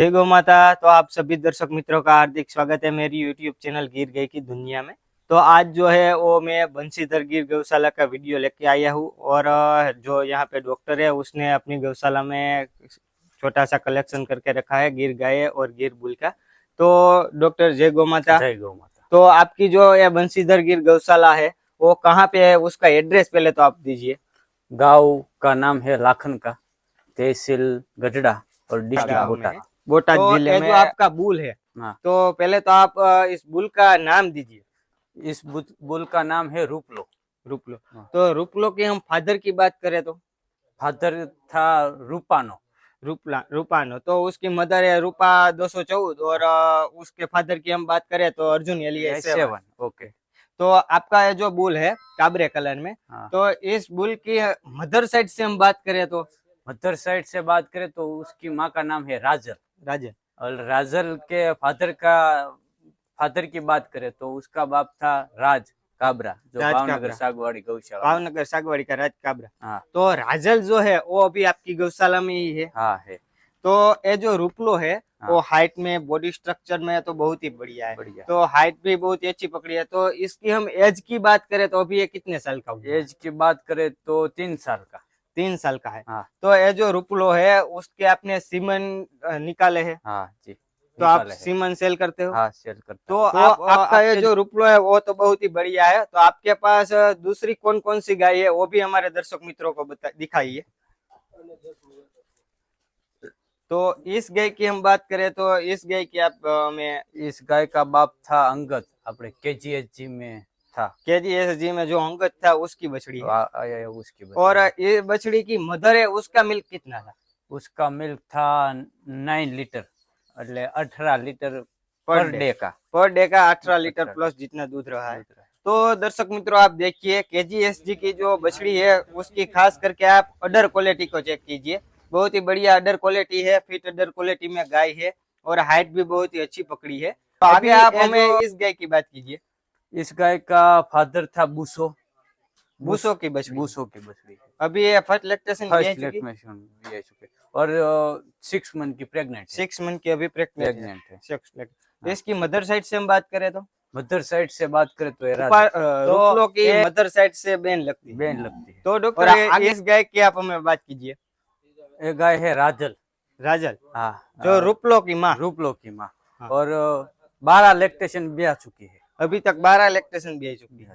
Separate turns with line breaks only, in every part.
जय गौ माता। तो आप सभी दर्शक मित्रों का हार्दिक स्वागत है मेरी यूट्यूब चैनल गिर गाय की दुनिया में। तो आज जो है वो मैं बंशीधर गिर गौशाला का वीडियो लेके आया हूँ और जो यहाँ पे डॉक्टर है उसने अपनी गौशाला में छोटा सा कलेक्शन करके रखा है गिर गाय और गिर बुल का। तो डॉक्टर जय गौ माता।
जय गौ माता।
तो आपकी जो ये बंशीधर गिर गौशाला है वो कहाँ पे है, उसका एड्रेस पहले तो आप दीजिए।
गांव का नाम है लाखन का, तहसील गजड़ा और डिस्ट्रिक्ट बोटाद।
बोटाद
तो
जिले में जो आपका बुल है,
हाँ,
तो पहले तो आप इस बुल का नाम दीजिए।
इस बुल का नाम है रूपलो।
रूपलो।
हाँ।
तो रूपलो की हम फादर की बात करें तो
फादर था रूपानो।
रूपानो। तो उसकी मदर है रूपा 214 और उसके फादर की हम बात करें तो अर्जुन एलियस 7।
ओके।
तो आपका ये जो बुल है काबरे कलर में,
हाँ।
तो इस बुल की मदर साइड से हम बात करें तो
मदर साइड से बात करें तो उसकी माँ का नाम है राजल।
राजन।
और राजल के फादर की बात करें तो उसका बाप था राज काबरा, जो भावनगर सागवाड़ी गौशाला,
भावनगर सागवाड़ी का राज काबरा।
हाँ।
तो राजल जो है वो अभी आपकी गौशाला में ही है।
हाँ है।
तो ये जो रूपलो है वो हाइट में, बॉडी स्ट्रक्चर में तो बहुत ही बढ़िया है। तो हाइट भी बहुत ही अच्छी पकड़ी है। तो इसकी हम एज की बात करें तो अभी ये कितने साल का होगा?
एज की बात करें तो 3 साल का।
3 साल का है।
हाँ।
तो ये जो रूपलो है उसके आपने सीमन निकाले हैं?
हाँ जी।
तो आप सीमन सेल करते हो?
हाँ, सेल करते।
तो आपका ये जो रूपलो है वो तो बहुत ही बढ़िया है। तो आपके पास दूसरी कौन कौन सी गाय है वो भी हमारे दर्शक मित्रों को दिखाइए। तो इस गाय की हम बात करें तो इस गाय की आप में,
इस गाय का बाप था अंगद, अपने केजीएसजी में था।
केजीएसजी में जो अंगद था उसकी बछड़ी है।
उसकी बछड़ी।
और ये बछड़ी की मदर है उसका मिल्क कितना था?
उसका मिल्क था 9 लीटर, એટલે 18 लीटर पर डे का।
18 लीटर प्लस जितना दूध रहा है। तो दर्शक मित्रों आप देखिए केजीएसजी की जो बछड़ी है उसकी खास करके आप अडर क्वालिटी को चेक कीजिए। बहुत ही बढ़िया अडर क्वालिटी है, फिट अडर क्वालिटी में गाय है और हाइट भी बहुत ही अच्छी पकड़ी है। तो अभी आप हमें इस गाय की बात कीजिए।
इस गाय का फादर था बूसो
की बछड़ी। अभी ये फर्स्ट लैक्टेशन
दिया चुके और 6 मंथ की प्रेग्नेंट।
6 मंथ की अभी प्रेग्नेंट है। इसकी मदर साइड से हम बात करें तो
मदर साइड से बात करें तो
रूपलो की मदर साइड से बहन लगती है। तो डॉक्टर इस गाय की आप हमें बात कीजिए।
ये गाय है राजल।
हाँ, जो रूपलो की माँ।
हाँ। और 12 लैक्टेशन भी आ चुकी है।
अभी तक 12 लैक्टेशन भी आ चुकी है।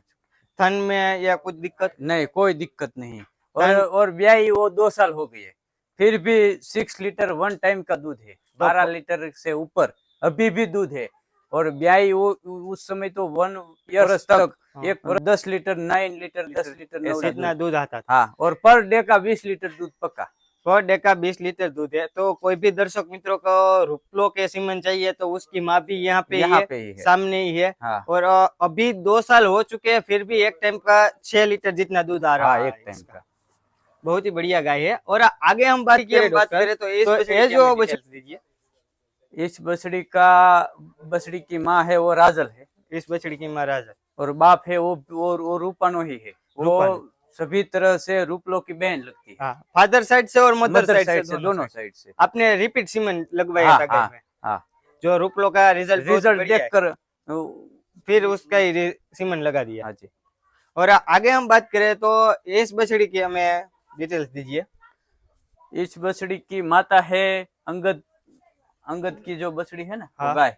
थन में या कुछ दिक्कत
नहीं, कोई दिक्कत नहीं। और ब्याही वो 2 साल हो गई है, फिर भी 6 लीटर 1 टाइम का दूध है। 12 लीटर से ऊपर अभी भी दूध है। और ब्याही वो उस समय तो 1 ईयर तक 10 लीटर 9 लीटर 10 लीटर
इतना दूध आता था।
हाँ। और पर डे का 20 लीटर दूध पक्का।
पर डे का 20 लीटर दूध है। तो कोई भी दर्शक मित्रों को रूपलो के सीमन चाहिए तो उसकी माँ भी यहाँ पे ही है, सामने ही है।
हाँ।
और अभी 2 साल हो चुके हैं फिर भी एक टाइम का 6 लीटर जितना दूध आ रहा है।
एक टाइम का
बहुत ही बढ़िया गाय है। और आगे हम बात करें तो ये जो दीजिए।
इस बछड़ी की माँ है वो राजल है।
इस बछड़ी की माँ राजल
और बाप है वो रूपानो ही है। वो सभी तरह से रूपलो की बहन लगती है।
हाँ, फादर साइड से और मदर साइड से
दोनों साइड से।
आपने रिपीट सीमन लगवाया था गाय में।
हाँ।
जो रूपलो का रिजल्ट
देखकर
फिर उसका ही सीमन लगा दिया।
हाँ जी।
और आगे हम बात करें तो इस बछड़ी की हमें डिटेल्स दीजिए।
इस बछड़ी की माता है अंगद की जो बछड़ी है ना, वो गाय,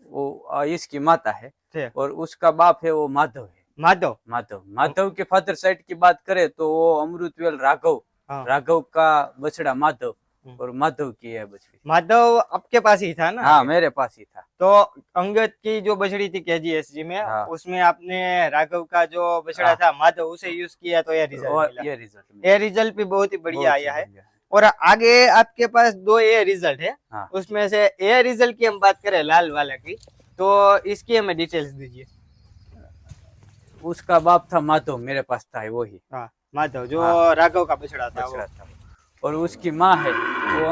वो इसकी माता है। और उसका बाप है वो माधव है। माधव के फादर साइड की बात करें तो वो अमृतवेल राघव का बछड़ा माधव, और माधव की है बछड़ी।
माधव आपके पास ही था ना?
हाँ, मेरे पास ही था।
तो अंगद की जो बछड़ी थी केजीएसजी में, उसमें आपने राघव का जो बछड़ा था माधव उसे यूज किया तो ये रिजल्ट भी बहुत ही बढ़िया आया है। और आगे आपके पास 2 ए रिजल्ट है। उसमें से ए रिजल्ट की हम बात करें लाल वाला की, तो इसकी हमें डिटेल्स दीजिए।
उसका बाप था माधव, मेरे पास था वही।
हाँ, माधव जो राघव का बछड़ा था।
और उसकी माँ है वो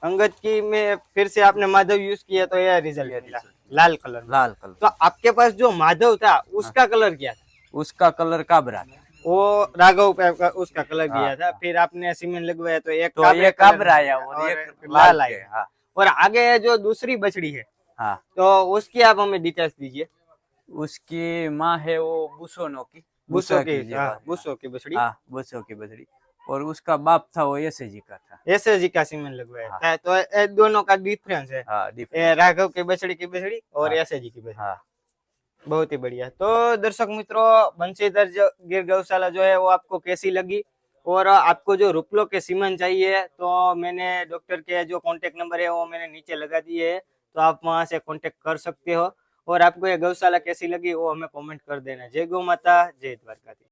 अंगद की
में फिर से आपने माधव यूज किया तो यह रिजल्ट लाल कलर। तो आपके पास जो माधव था उसका कलर क्या था?
उसका कलर काबरा था।
वो राघव पे उसका कलर दिया था। फिर आपने सीमेंट लगवाया तो एक काबरा आया और एक लाल आया। और आगे जो दूसरी बछड़ी है
हाँ,
तो उसकी आप हमें डिटेल्स दीजिए।
उसकी माँ है वो बुसोनो की,
बुसो की,
जगह है।
बुसो की बछड़ी।
हाँ, बुसो की बछड़ी। और उसका बाप था वो ऐसे जी का था।
ऐसे जी का सीमेंट लगवाया
हाँ।
था, तो ये दोनों का डिफरेंस है।
हाँ,
ये
डिफरेंस।
राघव की बछड़ी और
हाँ,
ऐसे जी की बछड़ी।
हाँ,
बहुत ही बढ़िया। तो दर्शक मित्रों, बंशीधर जो गिर गौशाला जो है वो आपको कैसी लगी, और आपको जो रुपलो के सीमेंट चाहिए तो मैंने डॉक्टर के जो कांटेक्ट नंबर है वो मैंने नीचे लगा दिए है, तो आप वहां से कांटेक्ट कर सकते हो। और आपको ये गौशाला कैसी लगी वो हमें कमेंट कर देना। जय गौ माता, जय द्वारकाधीश।